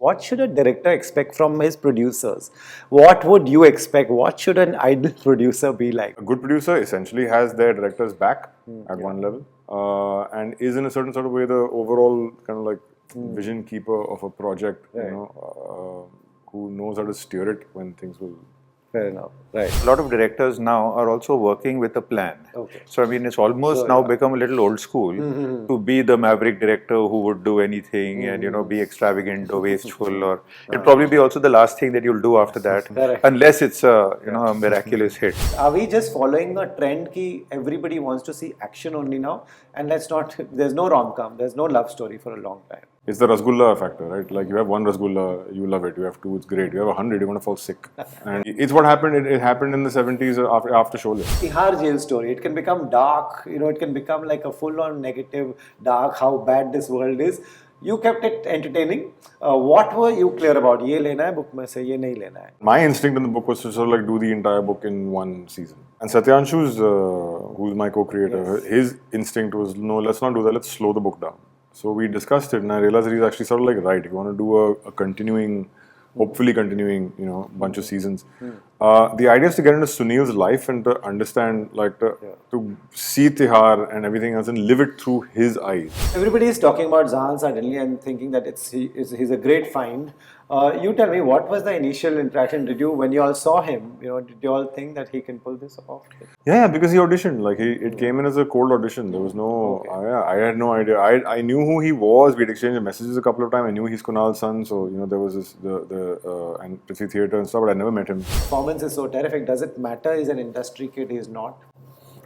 What should a director expect from his producers? What would you expect? What should an ideal producer be like? A good producer essentially has their director's back at one level and is in a certain sort of way the overall kind of like vision keeper of a project, who knows how to steer it when things will. Fair enough. Right. A lot of directors now are also working with a plan. Okay. So I mean, it's almost now become a little old school to be the maverick director who would do anything and be extravagant or wasteful, or it'll probably be also the last thing that you'll do after that, unless it's a a miraculous hit. Are we just following a trend ki everybody wants to see action only now, and there's no rom-com, there's no love story for a long time? It's the Rasgulla factor, right? Like you have one Rasgulla, you love it. You have two, it's great. You have 100, you're going to fall sick. And it's what happened. It happened in the 70s after Sholay. Tihar jail story. It can become dark. It can become like a full-on negative, dark, how bad this world is. You kept it entertaining. What were you clear about? Ye lena hai book mein se, ye nahi lena hai. My instinct in the book was to sort of like do the entire book in one season. And Satyanshu's, who's my co-creator, his instinct was, no, let's not do that. Let's slow the book down. So we discussed it, and I realized that he's actually sort of like right. If you want to do a continuing, hopefully continuing, bunch of seasons. The idea is to get into Sunil's life and to understand, to see Tihar and everything else and live it through his eyes. Everybody is talking about Zahan suddenly and thinking that he's a great find. You tell me, what was the initial interaction? When you all saw him, did you all think that he can pull this off? Yeah, because he auditioned. It came in as a cold audition. There was no, I had no idea. I knew who he was. We'd exchanged messages a couple of times. I knew he's Kunal's son, so there was this and Prithvi Theatre and stuff. But I never met him. Performance is so terrific. Does it matter? He's an industry kid. He's not.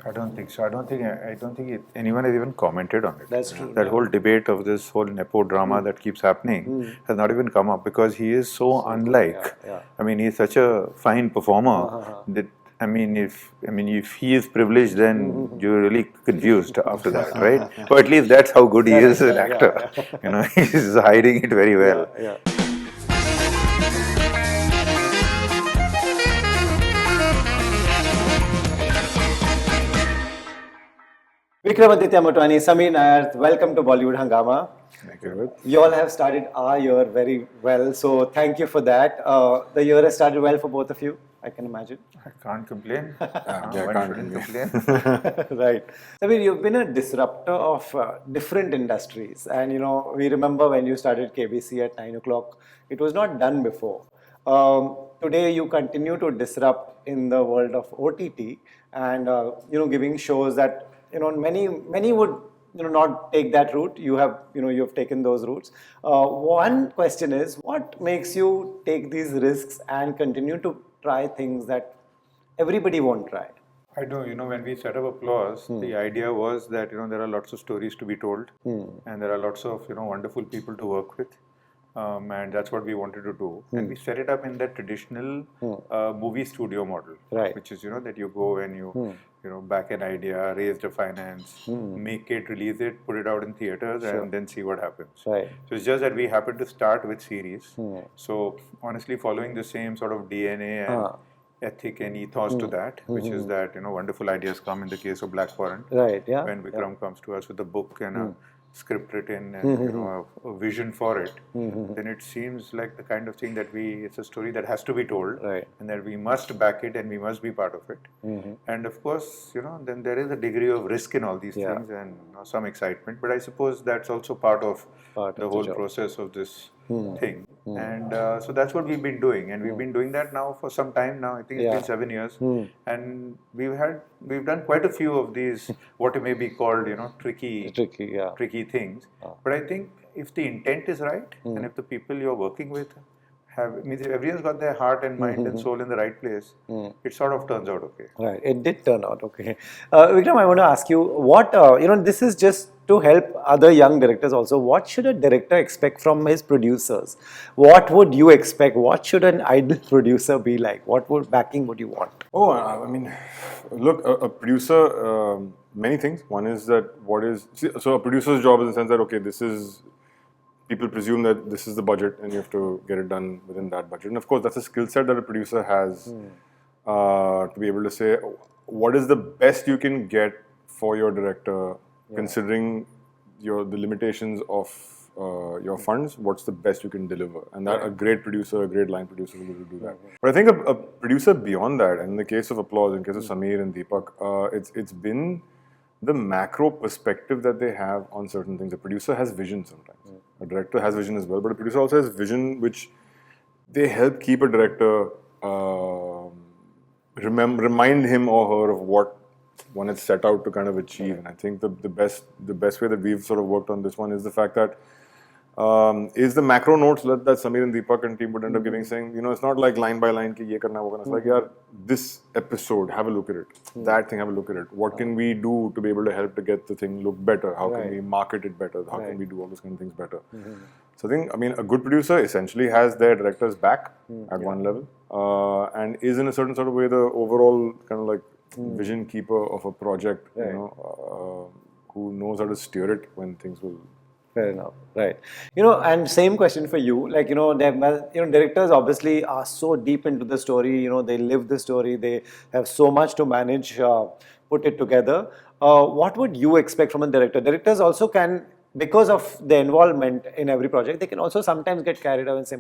I don't think so. I don't think anyone has even commented on it. That's true. That whole debate of this whole nepo drama that keeps happening has not even come up, because he is so unlike. I mean, he's such a fine performer that if he is privileged, then you're really confused after that, right? Or at least that's how good he is as an actor. He's hiding it very well. Vikramaditya Motwane, Sameer Nair, welcome to Bollywood Hungama. Thank you. You all have started our year very well, so thank you for that. The year has started well for both of you, I can imagine. I can't complain. I can't complain. Right. Sameer, you've been a disruptor of different industries, and we remember when you started KBC at 9 o'clock, it was not done before. Today you continue to disrupt in the world of OTT and giving shows that many would not take that route. You've taken those routes. One question is, what makes you take these risks and continue to try things that everybody won't try? I know, when we set up Applause, the idea was that, there are lots of stories to be told and there are lots of, wonderful people to work with. And that's what we wanted to do. And we set it up in that traditional movie studio model, which is, that you go and you back an idea, raise the finance, make it, release it, put it out in theaters, and then see what happens. Right. So it's just that we happened to start with series. So honestly, following the same sort of DNA and ethic and ethos to that, which is that, wonderful ideas come in the case of Black Warrant. Right, yeah. When Vikram comes to us with a book and a script written and a vision for it, then it seems like the kind of thing that it's a story that has to be told, and that we must back it and we must be part of it. And of course, then there is a degree of risk in all these things and some excitement, but I suppose that's also part of the whole process of this thing. And so that's what we've been doing, and we've been doing that now for some time now. I think it's been 7 years, and we've done quite a few of these what may be called tricky things. But I think if the intent is right and if the people you're working with if everyone's got their heart and mind and soul in the right place, it sort of turns out okay. Right, it did turn out okay. Vikram, I want to ask you, what, this is just to help other young directors also. What should a director expect from his producers? What would you expect? What should an ideal producer be like? What backing would you want? Oh, I mean, look, a producer, many things. One is that so a producer's job is in the sense that, okay, people presume that this is the budget and you have to get it done within that budget. And of course, that's a skill set that a producer has to be able to say, what is the best you can get for your director, considering the limitations of your funds, what's the best you can deliver, and that a great producer, a great line producer will be able to do that. But I think a producer beyond that, and in the case of Applause, in case of Sameer and Deepak, it's been the macro perspective that they have on certain things. A producer has vision sometimes. A director has vision as well, but a producer also has vision which they help keep a director remind him or her of what one had set out to kind of achieve. And I think the best way that we've sort of worked on this one is the fact that is the macro notes that Sameer and Deepak and team would end up giving, saying, it's not like line by line, ki ye karna, wo karna. It's like, yaar, this episode, have a look at it. That thing, have a look at it. What can we do to be able to help to get the thing look better? How can we market it better? How can we do all those kind of things better? So I think, a good producer essentially has their director's back at one level and is in a certain sort of way the overall kind of like vision keeper of a project, who knows how to steer it when things will. Fair enough, right? And same question for you. Like, directors obviously are so deep into the story. They live the story. They have so much to manage, put it together. What would you expect from a director? Directors also can, because of the involvement in every project, they can also sometimes get carried away and say,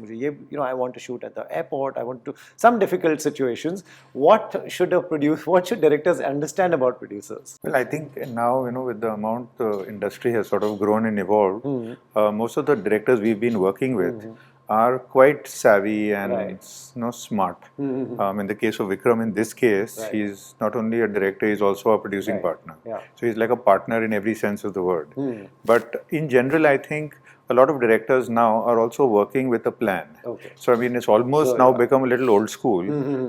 I want to shoot at the airport. I want to some difficult situations. What should directors understand about producers? Well, I think now, with the amount the industry has sort of grown and evolved, most of the directors we've been working with are quite savvy and smart. In the case of Vikram, in this case, he's not only a director, he's also a producing partner. So he's like a partner in every sense of the word. But in general, I think a lot of directors now are also working with a plan. So it's almost now become a little old school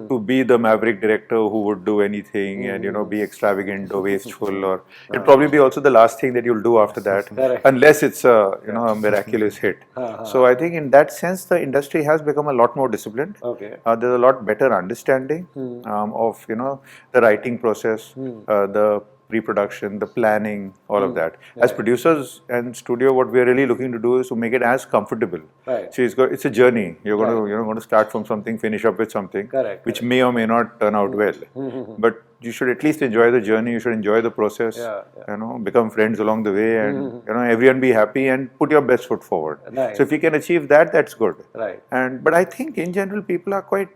to be the maverick director who would do anything and be extravagant or wasteful, or it'll probably be also the last thing that you'll do after that, unless it's a miraculous hit. So I think in that sense the industry has become a lot more disciplined. There's a lot better understanding of the writing process, the pre-production, the planning, all of that. As producers and studio, what we are really looking to do is to make it as comfortable. So it's a journey. You're going to start from something, finish up with something, which may or may not turn out well. But you should at least enjoy the journey. You should enjoy the process. Become friends along the way, and everyone be happy and put your best foot forward. So if you can achieve that, that's good. But I think in general people are quite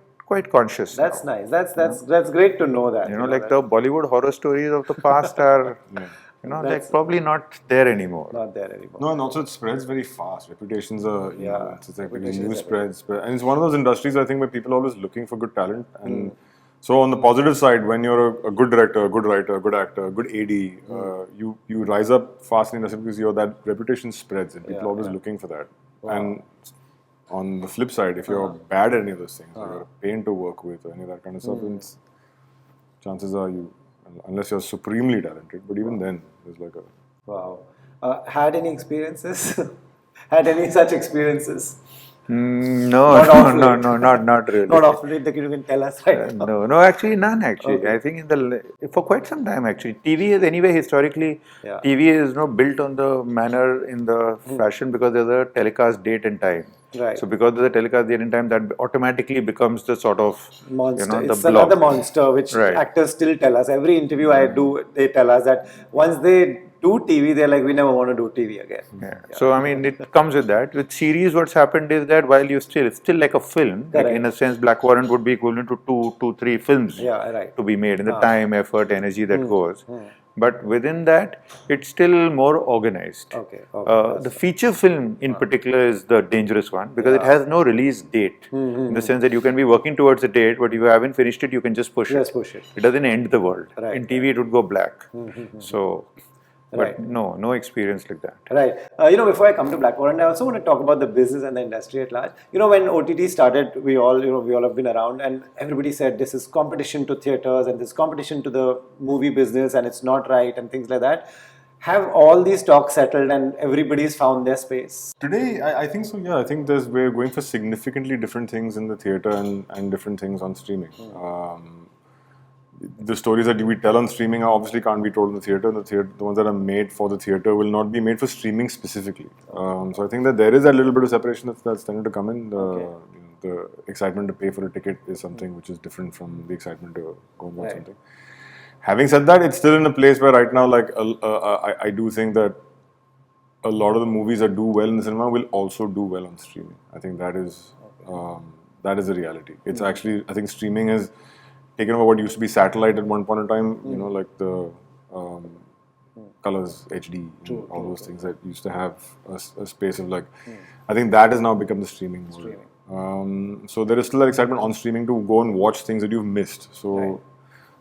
conscious. That's nice. That's great to know that. Like the Bollywood horror stories of the past are, probably not there anymore. No, and also it spreads very fast. Reputations are, it's like news spreads. And it's one of those industries, I think, where people are always looking for good talent. And so on the positive side, when you're a good director, a good writer, a good actor, a good AD, you rise up fast in the industry because that reputation spreads and people are always looking for that. And on the flip side, if you're bad at any of those things, you're a pain to work with or any of that kind of stuff, chances are unless you're supremely talented, but even then, there's like a... Wow. Had any experiences? Had any such experiences? No, not really. Not off late that you can tell us right now. No, actually none actually. I think for quite some time actually. TV is anyway historically, TV is built on the manner in the fashion because there's a telecast date and time. So because there's a telecast date and time, that automatically becomes the sort of monster. The it's block. Another monster which actors still tell us. Every interview I do, they tell us that once they do TV, they're like, we never want to do TV again. So it comes with that. With series, what's happened is that while it's still like a film, like in a sense, Black Warrant would be equivalent to 2-3 films to be made in the time, effort, energy that goes. But within that, it's still more organized. The feature film in particular is the dangerous one because it has no release date. In the sense that you can be working towards a date, but if you haven't finished it, you can just push it. It doesn't end the world. In TV, it would go black. So... But no experience like that. Before I come to Black Warrant, I also want to talk about the business and the industry at large. When OTT started, we all have been around, and everybody said this is competition to theaters and this competition to the movie business, and it's not right and things like that. Have all these talks settled and everybody's found their space? Today, I think so. Yeah, I think we're going for significantly different things in the theater and different things on streaming. The stories that we tell on streaming obviously can't be told in the theater. The ones that are made for the theater will not be made for streaming specifically. So I think that there is a little bit of separation that's tended to come in. The excitement to pay for a ticket is something which is different from the excitement to go and watch something. Having said that, it's still in a place where right now, I do think that a lot of the movies that do well in the cinema will also do well on streaming. I think that is the reality. It's actually, I think streaming has taken over what used to be satellite at one point in time. You know, like the colors, HD, all those things that used to have a space of like. I think that has now become the streaming model. So there is still that excitement on streaming to go and watch things that you've missed. So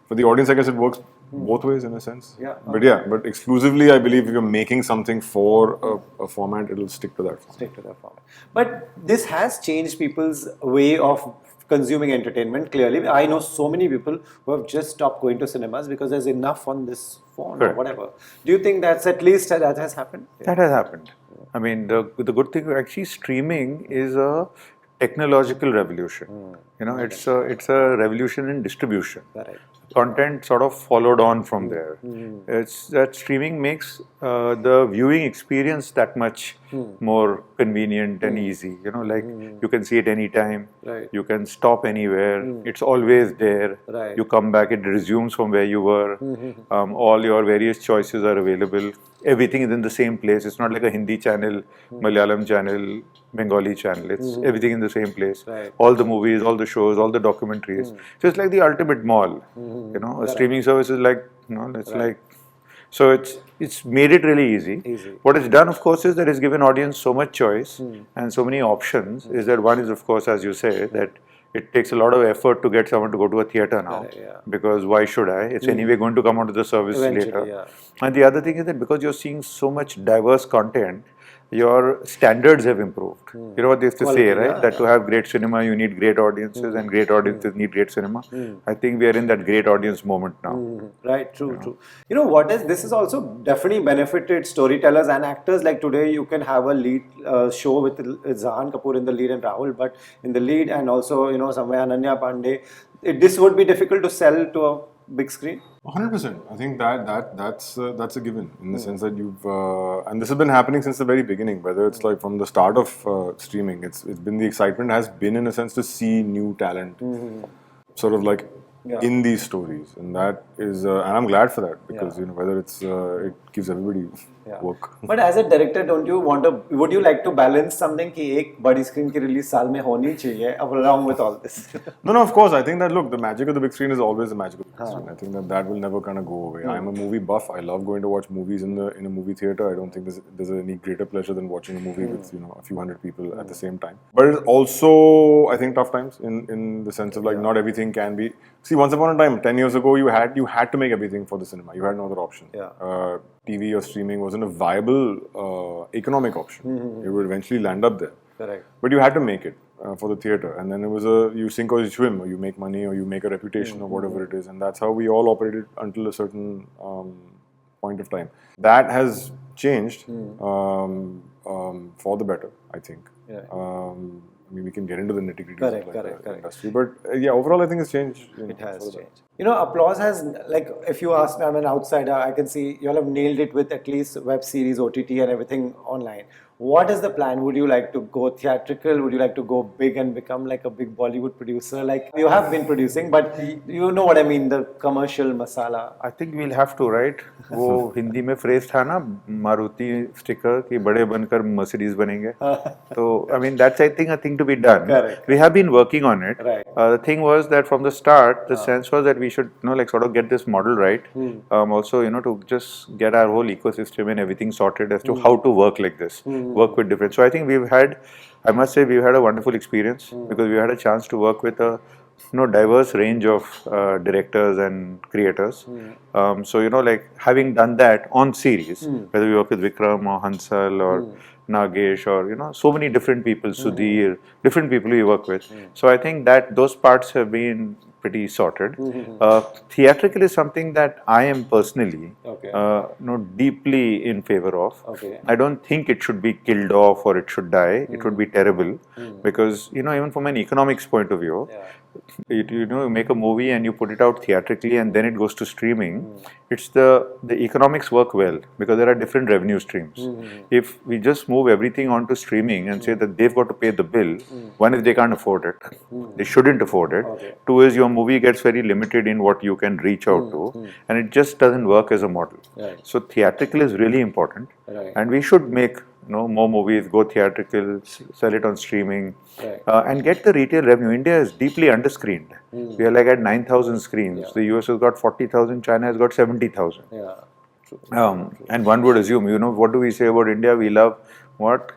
for the audience, I guess it works both ways in a sense. But exclusively, I believe if you're making something for a format, it'll stick to that format. Stick to that format. But this has changed people's way of consuming entertainment. Clearly, I know so many people who have just stopped going to cinemas because there's enough on this phone or whatever. Do you think that's at least that has happened? That has happened. I mean, the good thing actually, streaming is a technological revolution. You know, it's a revolution in distribution. Correct. Content sort of followed on from there. It's that streaming makes the viewing experience that much more convenient and easy. You know, like you can see it anytime. Right. You can stop anywhere. It's always there. Right. You come back, it resumes from where you were. All your various choices are available. Everything is in the same place. It's not like a Hindi channel, Malayalam channel, Bengali channel. It's everything in the same place. Right. All the movies, all the shows, all the documentaries. So it's like the ultimate mall. You know, a streaming service is like, you know, it's like, so it's made it really easy. What it's done, of course, is that it's given audience so much choice and so many options. Is that one is, of course, as you say, that it takes a lot of effort to get someone to go to a theatre now. Because why should I? It's anyway going to come onto the service later. And the other thing is that because you're seeing so much diverse content, your standards have improved. You know what they used to say, right? That to have great cinema, you need great audiences, and great audiences need great cinema. I think we are in that great audience moment now. Right, true. You know what is, this has also definitely benefited storytellers and actors. Like today, you can have a lead show with Zahan Kapoor in the lead and Rahul Bhatt in the lead, and also, you know, somewhere Ananya Pandey. This would be difficult to sell to a big screen. 100%. I think that's a given in the sense that you've and this has been happening since the very beginning. Whether it's like from the start of streaming, it's been the excitement has been in a sense to see new talent, sort of like in these stories, and that is and I'm glad for that because you know whether it's it gives everybody work. But as a director, would you like to balance something कि एक बड़ी screen की release साल में होनी चाहिए along with all this? No, of course. I think that look, the magic of the big screen is always the magic of the big screen. I think that will never kind of go away. I'm a movie buff. I love going to watch movies in a movie theater. I don't think there's any greater pleasure than watching a movie with a few hundred people at the same time. But it's also I think tough times in the sense of like not everything can be. See, once upon a time, 10 years ago, you had to make everything for the cinema. You had no other option. TV or streaming wasn't a viable economic option. It would eventually land up there. Correct. But you had to make it for the theatre, and then it was you sink or you swim, or you make money, or you make a reputation, or whatever it is, and that's how we all operated until a certain point of time. That has changed for the better, I think. I mean, we can get into the nitty-gritty of the industry, but overall, I think it's changed. It has changed. You know, applause has, like, if you ask me, I'm an outsider, I can see you all have nailed it with at least web series, OTT, and everything online. What is the plan? Would you like to go theatrical? Would you like to go big and become like a big Bollywood producer? Like you have been producing, but you know what I mean, the commercial masala. I think we'll have to, right? वो हिंदी में phrase था ना, Maruti sticker कि बड़े बनकर Mercedes बनेंगे. So I mean that's I think a thing to be done. Correct. We have been working on it. Right. The thing was that from the start, the sense was that we should like sort of get this model right. Also to just get our whole ecosystem and everything sorted as to how to work like this. Work with different. So I think I must say we've had a wonderful experience because we had a chance to work with a diverse range of directors and creators. So like having done that on series, whether we work with Vikram or Hansal or Nagesh or so many different people, Sudhir, different people we work with. So I think that those parts have been pretty sorted. Theatrical is something that I am personally deeply in favor of. I don't think it should be killed off or it should die. It would be terrible because even from an economics point of view, you make a movie and you put it out theatrically and then it goes to streaming. it's the economics work well because there are different revenue streams. If we just move everything onto streaming and say that they've got to pay the bill, one is they can't afford it, they shouldn't afford it. Okay. Two is your movie gets very limited in what you can reach out to, and it just doesn't work as a model. Right. So theatrical is really important, Right. and we should make more movies, go theatrical, sell it on streaming, Right. and get the retail revenue. India is deeply underscreened. We are like at 9,000 screens. Yeah. The US has got 40,000, China has got 70,000. Yeah. True. And one would assume, what do we say about India? We love what?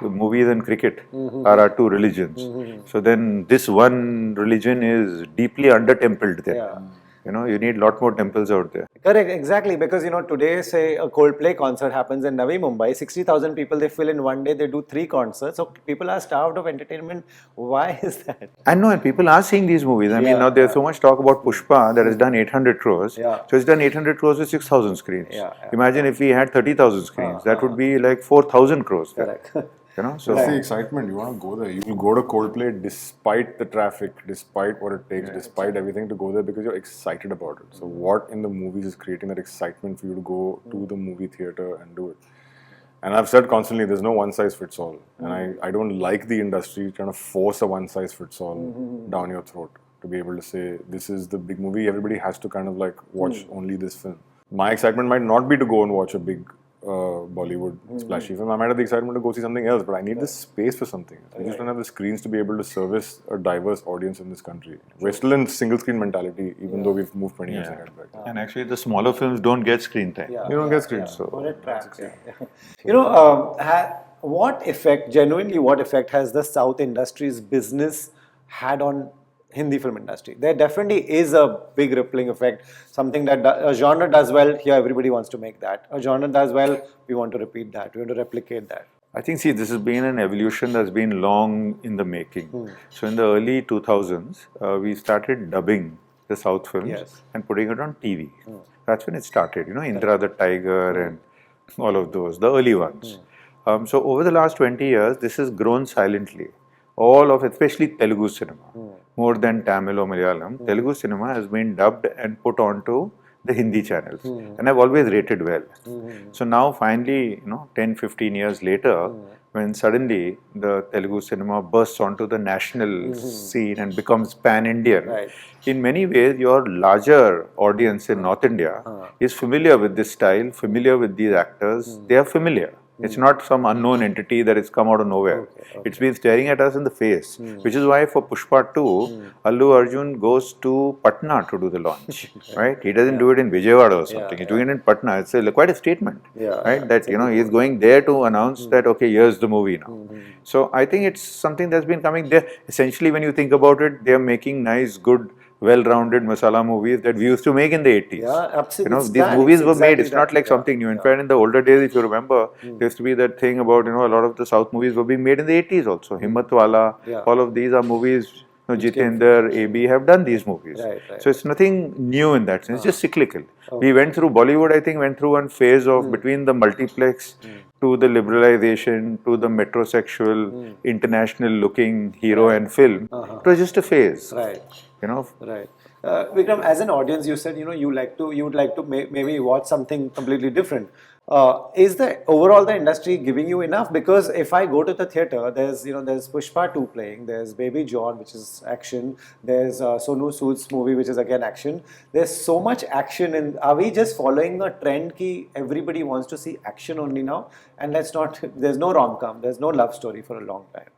The movies and cricket are our two religions. So then this one religion is deeply under-templed there. Yeah. You need a lot more temples out there. Correct, exactly. Because today, say a Coldplay concert happens in Navi Mumbai, 60,000 people they fill in one day. They do 3 concerts, so people are starved of entertainment. Why is that? And people are seeing these movies. I mean, now there's so much talk about Pushpa that has done 800 crores. Yeah. So it's done 800 crores with 6,000 screens. Yeah. Imagine if we had 30,000 screens, that would be like 4,000 crores. there. Correct. So That's the excitement. You want to go there. You will go to Coldplay despite the traffic, despite what it takes, despite everything to go there because you're excited about it. So what in the movies is creating that excitement for you to go to the movie theater and do it? And I've said constantly, there's no one size fits all. And I don't like the industry trying to force a one size fits all down your throat to be able to say, this is the big movie. Everybody has to kind of like watch only this film. My excitement might not be to go and watch a big Bollywood splashy film. I might have the excitement to go see something else, but I need the space for something. I just don't have the screens to be able to service a diverse audience in this country. We're still in single screen mentality, even though we've moved 20 years ahead. Right? And actually, the smaller films don't get screen time. Yeah. You don't get screens. So Or it tracks. What effect, genuinely, what effect has the South industry's business had on Hindi film industry? There definitely is a big rippling effect. Something that a genre does well, here everybody wants to make that. A genre does well, we want to repeat that. We want to replicate that. I think, this has been an evolution that's been long in the making. So in the early 2000s, we started dubbing the South films and putting it on TV. That's when it started, Indra the Tiger and all of those, the early ones. So over the last 20 years, this has grown silently. All of, especially Telugu cinema, more than Tamil or Malayalam, Telugu cinema has been dubbed and put onto the Hindi channels. And I've always rated well. So now finally, 10, 15 years later, when suddenly the Telugu cinema bursts onto the national scene and becomes pan-Indian, in many ways your larger audience in North India is familiar with this style, familiar with these actors, they are familiar. It's not some unknown entity that has come out of nowhere. It's been staring at us in the face, which is why for Pushpa 2, Allu Arjun goes to Patna to do the launch, right? He doesn't do it in Vijayawada or something. He's doing it in Patna. It's quite a statement, right? That, he's going there to announce that, okay, here's the movie now. So I think it's something that's been coming there. Essentially, when you think about it, they're making nice, good, well-rounded masala movies that we used to make in the 80s. Yeah, absolutely. These movies were made, it's not like something new. In fact, in the older days, if you remember, there used to be that thing about, a lot of the South movies were being made in the 80s also. Himmatwala, all of these are movies, Jitendra, AB have done these movies. So it's nothing new in that sense, it's just cyclical. We went through, Bollywood I think went through one phase of between the multiplex to the liberalization to the metrosexual, international looking hero and film. It was just a phase. Right. Right. Vikram, as an audience, you said you would like to maybe watch something completely different. Is the industry giving you enough? Because if I go to the theater, there's Pushpa 2 playing, there's Baby John, which is action, there's Sonu Sood's movie, which is again action. There's so much action, and are we just following a trend ki everybody wants to see action only now? And there's no rom-com, there's no love story for a long time.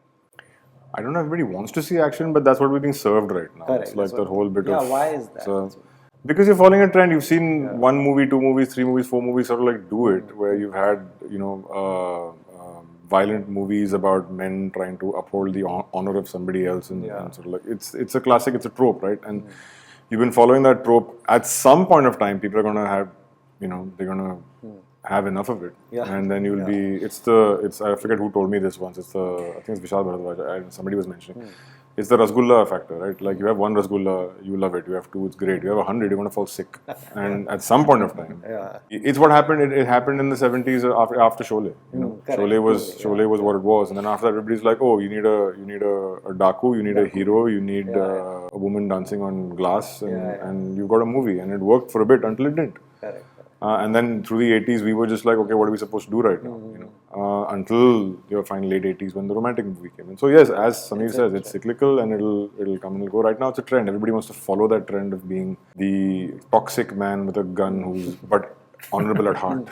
I don't know if everybody wants to see action, but that's what we're being served right now. Correct. It's like that whole bit of... Yeah, why is that? So, because you're following a trend. You've seen 1 movie, 2 movies, 3 movies, 4 movies sort of like do it, where you've had, violent movies about men trying to uphold the honor of somebody else. And sort of like, it's a classic, it's a trope, right? And you've been following that trope. At some point of time, people are going to have, they're going to have enough of it, Yeah. and then you'll be. It's I forget who told me this once. I think it's Vishal Bharadwaj. Somebody was mentioning. It's the Rasgulla factor, right? Like you have one Rasgulla, you love it. You have two, it's great. You have 100, you're gonna fall sick. And at some point of time, it's what happened. It happened in the 70s after Sholay. You know, correct. Sholay was what it was, and then after that, everybody's like, oh, you need a daku, you need a hero, you need a woman dancing on glass, and you've got a movie, and it worked for a bit until it didn't. Correct. And then through the 80s, we were just like, okay, what are we supposed to do right now? You know, until your final late 80s when the romantic movie came in. So yes, as Sameer says, it's cyclical and it'll come and it'll go. Right now, it's a trend. Everybody wants to follow that trend of being the toxic man with a gun who's but honorable at heart.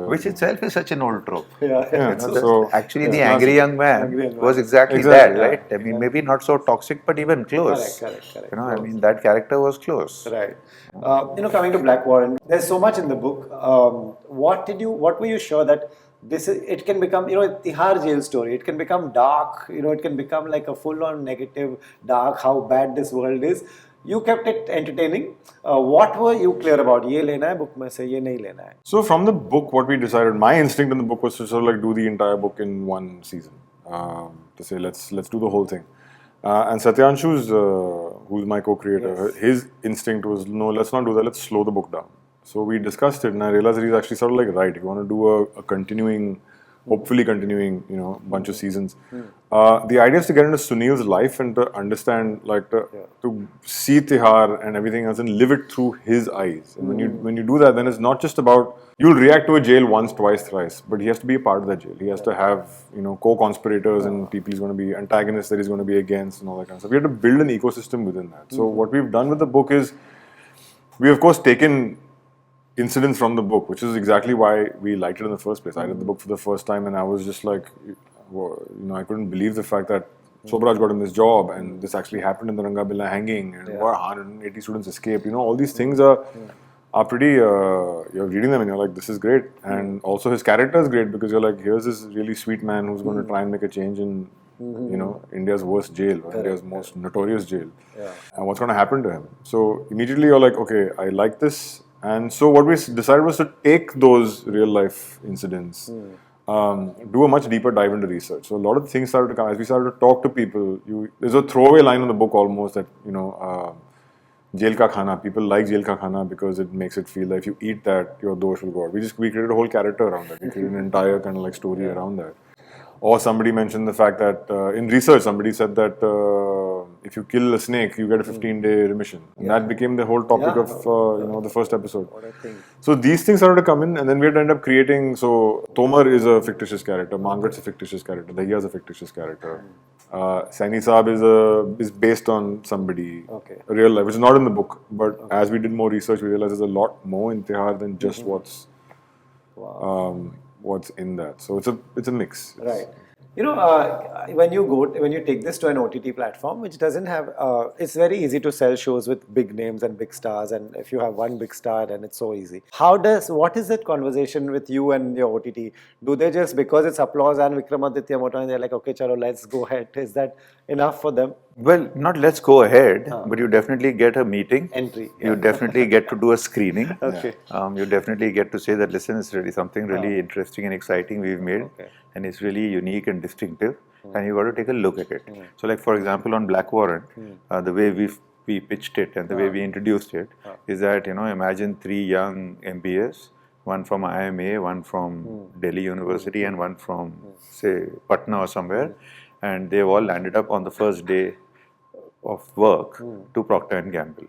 Which itself is such an old trope. Actually, the angry young man was exactly that, right? I mean, maybe not so toxic, but even close. Correct. You know, I mean, that character was close. Right. Coming to Black Warrant, there's so much in the book. What were you sure that it can become, Tihar jail story, it can become dark, it can become like a full-on negative, dark, how bad this world is. You kept it entertaining. What were you clear about? Ye lena hai book mein se, ye nahi lena hai. So from the book, what we decided, my instinct in the book was to sort of like do the entire book in one season. To say, let's do the whole thing. And Satyanshu's, who's my co-creator, his instinct was, no, let's not do that, let's slow the book down. So we discussed it, and I realized that he's actually sort of like right. If you want to do a continuing, hopefully continuing, bunch of seasons. The idea is to get into Sunil's life and to understand, like, to see Tihar and everything else and live it through his eyes. And when you do that, then it's not just about, you'll react to a jail once, twice, thrice, but he has to be a part of that jail. He has to have, co-conspirators and people he's going to be antagonists that he's going to be against and all that kind of stuff. We have to build an ecosystem within that. So what we've done with the book is, we of course taken incidents from the book, which is exactly why we liked it in the first place. I read the book for the first time and I was just like, I couldn't believe the fact that Sobraj got him this job and this actually happened in the Rangabilla hanging and 180 students escaped. All these things are pretty, you're reading them and you're like, this is great. And also his character is great because you're like, here's this really sweet man who's going to try and make a change in, India's worst jail, or India's most notorious jail. And what's going to happen to him? So immediately you're like, okay, I like this. And so what we decided was to take those real life incidents, do a much deeper dive into research. So a lot of things started to come as we started to talk to people. There's a throwaway line in the book almost that, jail ka khana. People like jail ka khana because it makes it feel like if you eat that, your dosh will go out. We created a whole character around that. We created an entire kind of like story around that. Or somebody mentioned the fact that in research, somebody said that if you kill a snake, you get a 15-day remission. And that became the whole topic of the first episode. So these things started to come in, and then we had to end up creating. So Tomar is a fictitious character, Mangat's a fictitious character, Dahiya is a fictitious character. Saini Saab is based on somebody, real life, which is not in the book. But as we did more research, we realized there's a lot more in Tihar than just what's in that. So it's a mix. Right. When you take this to an OTT platform, which doesn't have, it's very easy to sell shows with big names and big stars, and if you have one big star, then it's so easy. What is that conversation with you and your OTT? Do they just, because it's applause and Vikramaditya Motwane, they're like, okay, chalo, let's go ahead. Is that enough for them? Well, not let's go ahead, but you definitely get a meeting. Entry. You definitely get to do a screening. Okay. You definitely get to say that, listen, it's really something really interesting and exciting we've made. And it's really unique and distinctive. And you got to take a look at it. So like, for example, on Black Warrant, the way we pitched it and the way we introduced it is that, imagine 3 young MBAs, one from IMA, one from Delhi University and one from, say, Patna or somewhere. And they've all landed up on the first day of work to Procter & Gamble.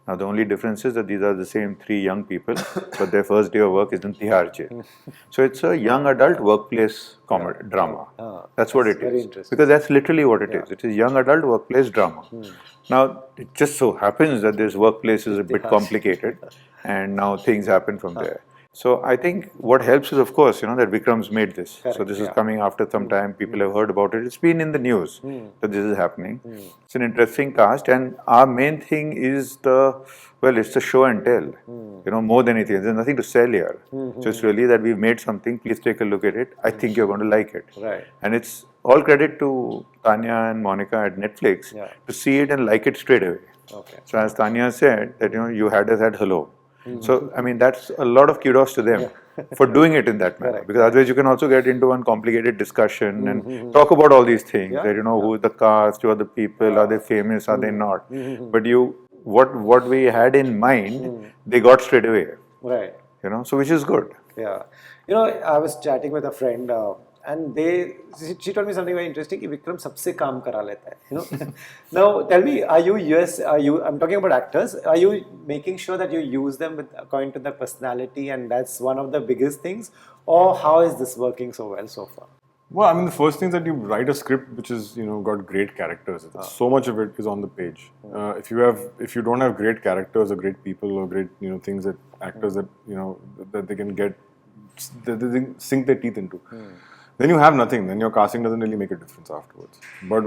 Now, the only difference is that these are the same 3 young people, but their first day of work is in Tihar jail. So it's a young adult workplace drama. That's what it is. Because that's literally what it is. It is young adult workplace drama. Now, it just so happens that this workplace is a bit complicated, and now things happen from there. So I think what helps is, of course, that Vikram's made this. So this is coming after some time. People have heard about it. It's been in the news that this is happening. It's an interesting cast, and our main thing is it's the show and tell. More than anything. There's nothing to sell here. So it's really that we've made something. Please take a look at it. I think you're going to like it. Right. And it's all credit to Tanya and Monica at Netflix to see it and like it straight away. Okay. So as Tanya said, that you had us at hello. So, I mean, that's a lot of kudos to them for doing it in that manner. Because otherwise, you can also get into one complicated discussion and talk about all these things. That, you know, who is the cast, who are the people, are they famous, are they not? But what we had in mind, they got straight away. Right. You know, so which is good. Yeah. You know, I was chatting with a friend and she told me something very interesting. कि विक्रम सबसे काम करा लेता है. You know. Now, tell me, I'm talking about actors. Are you making sure that you use them according to their personality, and that's one of the biggest things, or how is this working so well so far? Well, I mean, the first thing is that you write a script which is, got great characters. So much of it is on the page. If you don't have great characters or great people or great, things that actors that, that they can get, that they sink their teeth into, then you have nothing. Then your casting doesn't really make a difference afterwards. But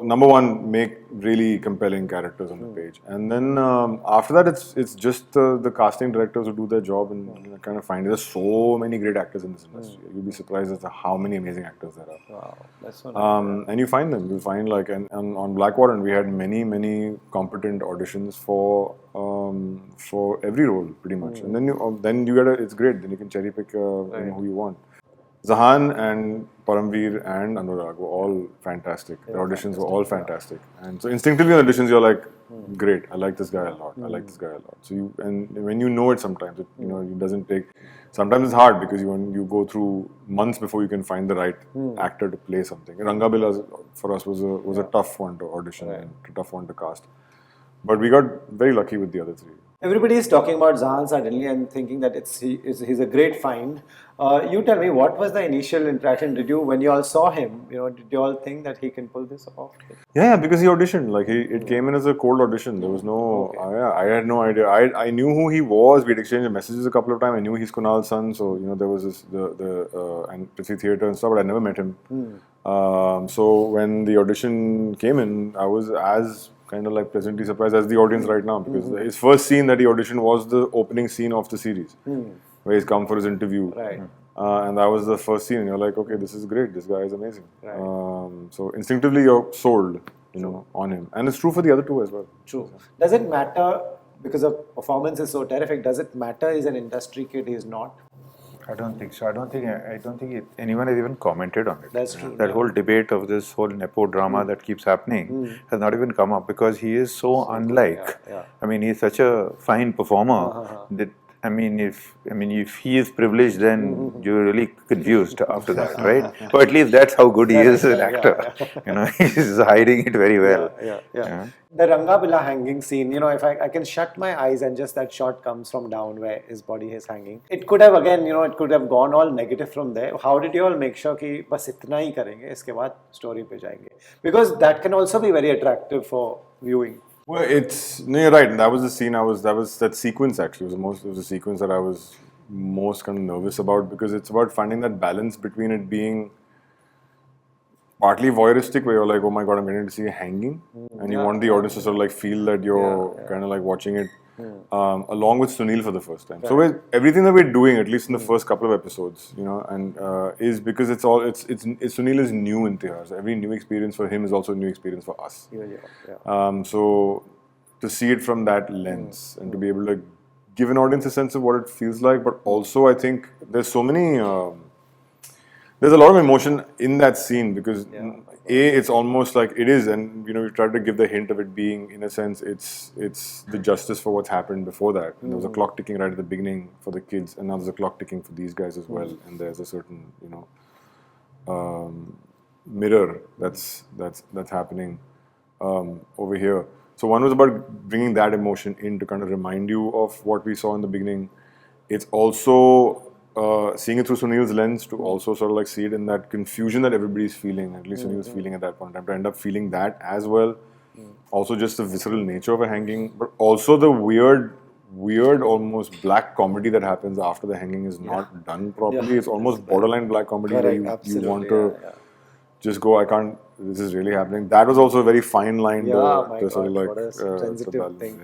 number one, make really compelling characters on the page, and then after that, it's just the casting directors who do their job and kind of find. There's so many great actors in this industry. You'll be surprised as to how many amazing actors there are. Wow, that's so nice. And you find them. You find and on Black Warrant we had many competent auditions for every role pretty much, and then you get it's great. Then you can cherry pick who you want. Zahan and Paramveer and Anurag were all fantastic. The auditions were all fantastic. And so instinctively on auditions, you're like, great, I like this guy a lot. I like this guy a lot. So when you know it sometimes, it doesn't take, sometimes it's hard because you go through months before you can find the right actor to play something. Rangabila for us was a tough one to audition and a tough one to cast. But we got very lucky with the other three. Everybody is talking about Zahan suddenly and thinking that he's a great find. You tell me, what was the initial interaction? When you all saw him, did you all think that he can pull this off? Yeah, because he auditioned. It came in as a cold audition. There was no, I had no idea. I knew who he was. We'd exchanged messages a couple of times. I knew he's Kunal's son, so there was this and Prithvi Theatre and stuff. But I never met him. So when the audition came in, I was as kind of pleasantly surprised as the audience right now, because his first scene that he auditioned was the opening scene of the series, where he's come for his interview. Right. And that was the first scene, and you're like, okay, this is great. This guy is amazing. Right. So instinctively you're sold, on him, and it's true for the other two as well. True. Does it matter, because the performance is so terrific? Does it matter? He's an industry kid. He's not. I don't think so. I don't think anyone has even commented on it. That's true. That whole debate of this whole nepo drama that keeps happening has not even come up, because he is so unlike. I mean, he's such a fine performer that. If he is privileged, then you're really confused after that, right? Or at least that's how good he is as an actor. He's hiding it very well. Yeah. The Rangabila hanging scene, if I can shut my eyes and just that shot comes from down where his body is hanging. It could have it could have gone all negative from there. How did you all make sure कि बस इतना ही करेंगे, इसके बाद story पे जाएंगे? Because that can also be very attractive for viewing. Well, you're right. That was the scene that sequence actually was the sequence that I was most kind of nervous about, because it's about finding that balance between it being partly voyeuristic, where you're like, oh my god, I'm getting to see you hanging, and you want the audience to sort of feel that you're kind of watching it along with Sunil for the first time. So everything that we're doing, at least in the first couple of episodes, and is because Sunil is new in Tihar. So every new experience for him is also a new experience for us. So to see it from that lens and to be able to give an audience a sense of what it feels like, but also I think there's so many. There's a lot of emotion in that scene, because it's almost like it is, and we tried to give the hint of it being, in a sense, it's the justice for what's happened before that. And there was a clock ticking right at the beginning for the kids, and now there's a clock ticking for these guys as well. And there's a certain mirror that's happening over here. So one was about bringing that emotion in to kind of remind you of what we saw in the beginning. It's also seeing it through Sunil's lens, to also sort of see it in that confusion that everybody's feeling, at least Sunil's feeling at that point in time, to end up feeling that as well. Also just the visceral nature of a hanging, but also the weird almost black comedy that happens after the hanging is not done properly. It's almost borderline black comedy, where you want to just go, I can't, this is really happening. That was also a very fine line to sort of what a sensitive thing.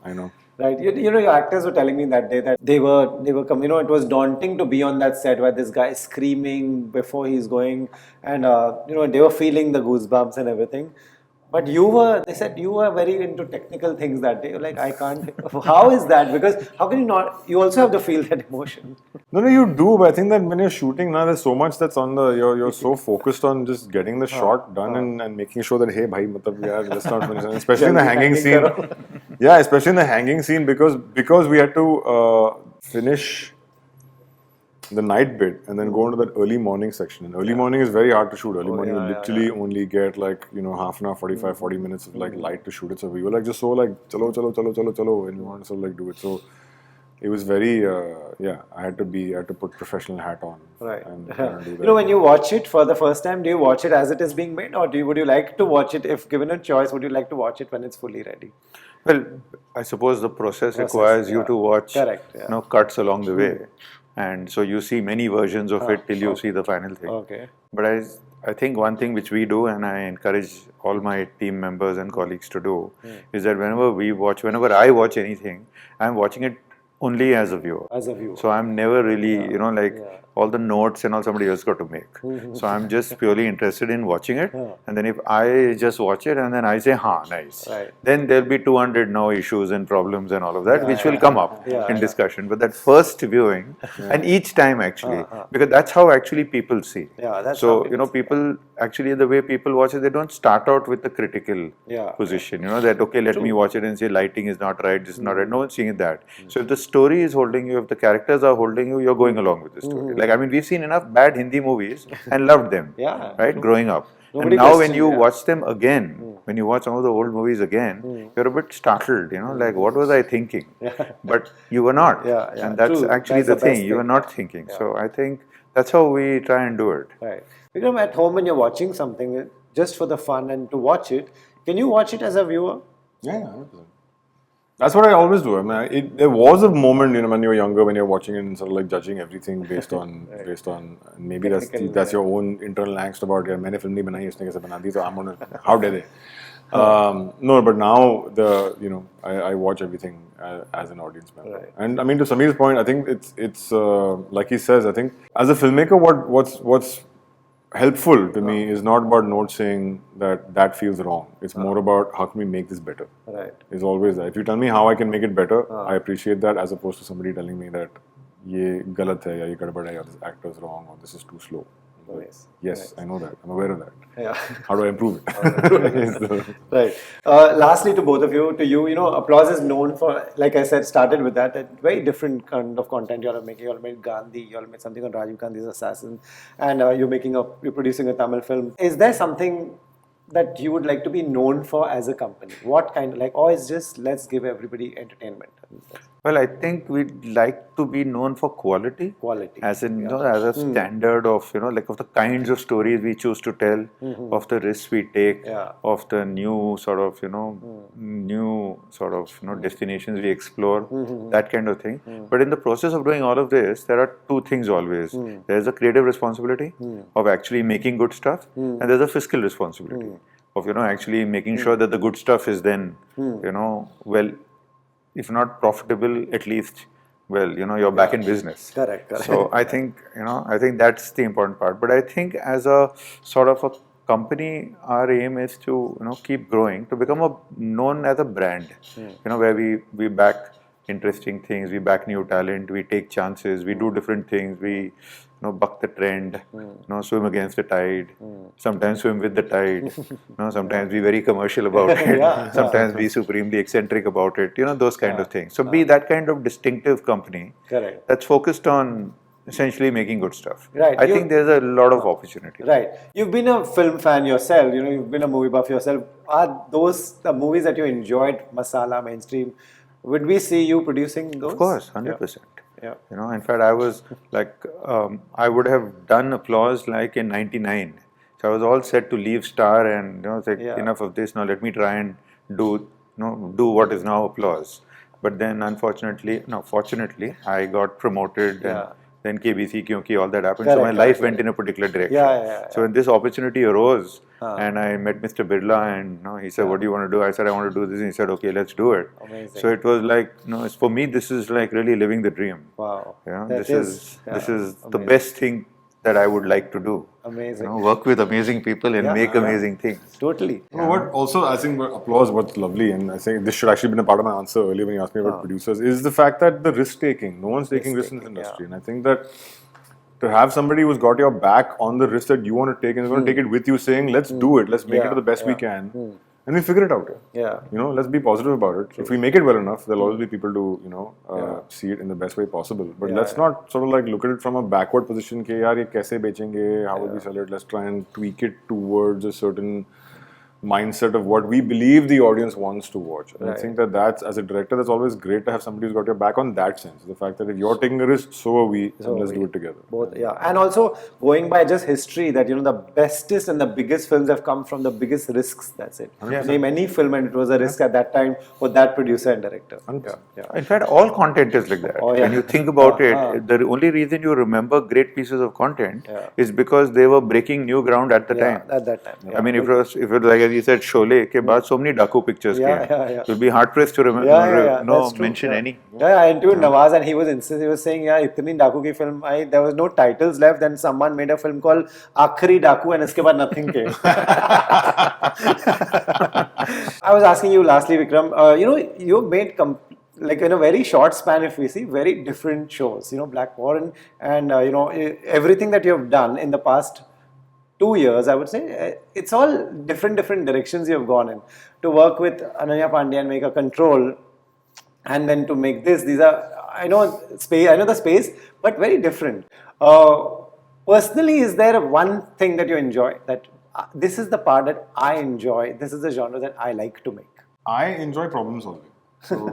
I know. Right, your actors were telling me that day that they were it was daunting to be on that set where this guy is screaming before he's going, and they were feeling the goosebumps and everything. But they said you were very into technical things that day. You're like, I can't. How is that? Because how can you not? You also have to feel that emotion. No, you do, but I think that when you're shooting now, there's so much that's on the. You're so focused on just getting the shot done and making sure that hey, bhai, matlab, yaar, let's not finish. And especially in the hanging scene. Yeah, especially in the hanging scene because we had to finish the night bit and then go into that early morning section. And early morning is very hard to shoot. Early morning you literally only get like, half an hour, 45, 40 minutes of like light to shoot it. So we were like just so like chalo, and we wanted to like do it. So it was very I had to put professional hat on. Right. And do that. When you watch it for the first time, do you watch it as it is being made, or would you like to watch it, if given a choice, would you like to watch it when it's fully ready? Well, I suppose the process requires you to watch cuts along the way. And so you see many versions of it till you see the final thing. Okay. But I think one thing which we do, and I encourage all my team members and colleagues to do, is that whenever I watch anything, I'm watching it only as a viewer. As a viewer. So I'm never really, all the notes and all somebody else got to make. So I'm just purely interested in watching it. And then if I just watch it and then I say, nice. Right. Then there'll be 200 issues and problems and all of that, which will come up in discussion. But that first viewing, and each time actually, because that's how actually people see. Yeah, that's so, how people actually, the way people watch it, they don't start out with the critical position. That, okay, let me watch it and say lighting is not right, this is not right. No one's seeing that. So if the story is holding you, if the characters are holding you, you're going along with the story. We've seen enough bad Hindi movies and loved them, right, growing up. Nobody and now when you watch them again, when you watch some of the old movies again, you're a bit startled, like, what was I thinking? But you were not. And that's actually the thing, you were not thinking. So I think that's how we try and do it. Right. Because at home when you're watching something, just for the fun and to watch it, can you watch it as a viewer? Yeah, 100%. That's what I always do. I mean, there was a moment, when you were younger, when you're watching it and sort of like judging everything based on maybe that's your own internal angst about it. मैंने film नहीं बनाई, इसने कैसे बना दी, so I'm gonna, how dare they? No, but now I watch everything as an audience member. Right. And I mean, to Sameer's point, I think it's like he says. I think as a filmmaker, what's helpful to me is not about notes saying that feels wrong. It's more about how can we make this better. Right. It's always that. If you tell me how I can make it better, I appreciate that, as opposed to somebody telling me that ye galat hai, ya ye gadbad hai, or this actor is wrong, or this is too slow. Nice. Yes, nice. I know that. I'm aware of that. Yeah. How do I improve it? Right. Lastly, to both of you, applause is known for, like I said, started with that, a very different kind of content you all are making. You all made Gandhi, you all made something on Rajiv Gandhi's assassin, and you're producing a Tamil film. Is there something that you would like to be known for as a company? What kind, or is just let's give everybody entertainment? Well, I think we'd like to be known for quality. As in, as a standard of, of the kinds of stories we choose to tell, of the risks we take, of the new sort of, destinations we explore, that kind of thing. But in the process of doing all of this, there are two things always. There's a creative responsibility of actually making good stuff, and there's a fiscal responsibility of, actually making sure that the good stuff is then, well, if not profitable, at least, you're back in business. Correct. So I think, that's the important part. But I think as a sort of a company, our aim is to, keep growing, to become known as a brand, where we back interesting things, we back new talent, we take chances, we do different things, we buck the trend, swim against the tide, sometimes swim with the tide, sometimes be very commercial about it, sometimes be supremely eccentric about it, those kind of things. So be that kind of distinctive company that's focused on essentially making good stuff. Right. I think there's a lot of opportunity. Right. You've been a film fan yourself, you've been a movie buff yourself. Are those the movies that you enjoyed, masala, mainstream? Would we see you producing those? Of course, 100%. Yeah. In fact, I was like, I would have done applause like in '99. So I was all set to leave Star and enough of this. Now let me try and do what is now applause. But then, fortunately, I got promoted. And then KBC, kyunki all that happened. So my life went in a particular direction. So when this opportunity arose, and I met Mr. Birla, and he said, "What do you want to do?" I said, "I want to do this." And he said, "Okay, let's do it." Amazing. So it was like, for me, this is like really living the dream. Wow. This is the best thing that I would like to do. Amazing. work with amazing people and make amazing things. Totally. You know what? Also, I think applause. What's lovely, and I think this should actually have been a part of my answer earlier when you asked me about producers, is the fact that the risk taking. No one's taking risks in this industry, and I think that to have somebody who's got your back on the risk that you want to take and is going to take it with you, saying, "Let's do it. Let's make it the best we can." And we figure it out. Yeah. Let's be positive about it. If we make it well enough, there'll always be people to, see it in the best way possible. But let's not sort of like look at it from a backward position. Ke, yaar, ye kaise becenge? How will we sell it? Let's try and tweak it towards a certain mindset of what we believe the audience wants to watch. And I think that's, as a director, that's always great to have somebody who's got your back on that sense. The fact that if you're taking a risk, so are we, and let's do it together. Both, and also going by just history, that the bestest and the biggest films have come from the biggest risks. That's it. Name any film and it was a risk at that time for that producer and director. In fact, all content is like that. When you think about it, the only reason you remember great pieces of content is because they were breaking new ground at the time. At that time. I mean, if it was like, as you said, Sholay, ke baad so many Daku pictures came. You'll be hard pressed to remember, mention any. I interviewed Nawaz and he was saying, itni Daku ki film, there was no titles left. Then someone made a film called Aakhri Daku and iske baad nothing came. I was asking you lastly, Vikram, you've made like in a very short span, if we see, very different shows. Black Warrant and everything that you have done in the past 2 years, I would say, it's all different directions you have gone in. To work with Ananya Pandey and make a Control, and then to make this, these are, I know the space, but very different. Personally, is there one thing that you enjoy, that this is the part that I enjoy, this is the genre that I like to make? I enjoy problem solving. So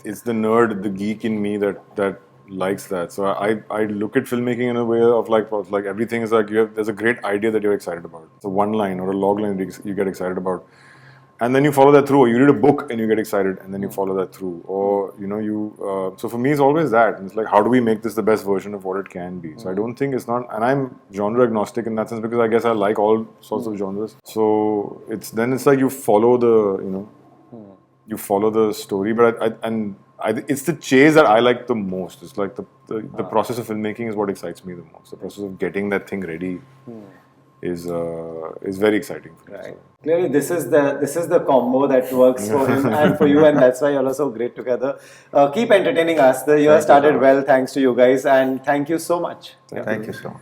it's the nerd, the geek in me that likes that. So I look at filmmaking in a way of like everything is like there's a great idea that you're excited about. So one line or a log line you get excited about, and then you follow that through. Or you read a book and you get excited, and then you follow that through. Or so for me it's always that. It's like, how do we make this the best version of what it can be? So I don't think it's not, and I'm genre agnostic in that sense because I guess I like all sorts of genres. So it's like you follow you follow the story, but it's the chase that I like the most. It's like the process of filmmaking is what excites me the most. The process of getting that thing ready is very exciting for me. Right. So. Clearly, this is the combo that works for him and for you, and that's why you're so great together. Keep entertaining us. The year started well, thanks to you guys, and thank you so much. Thank you so much.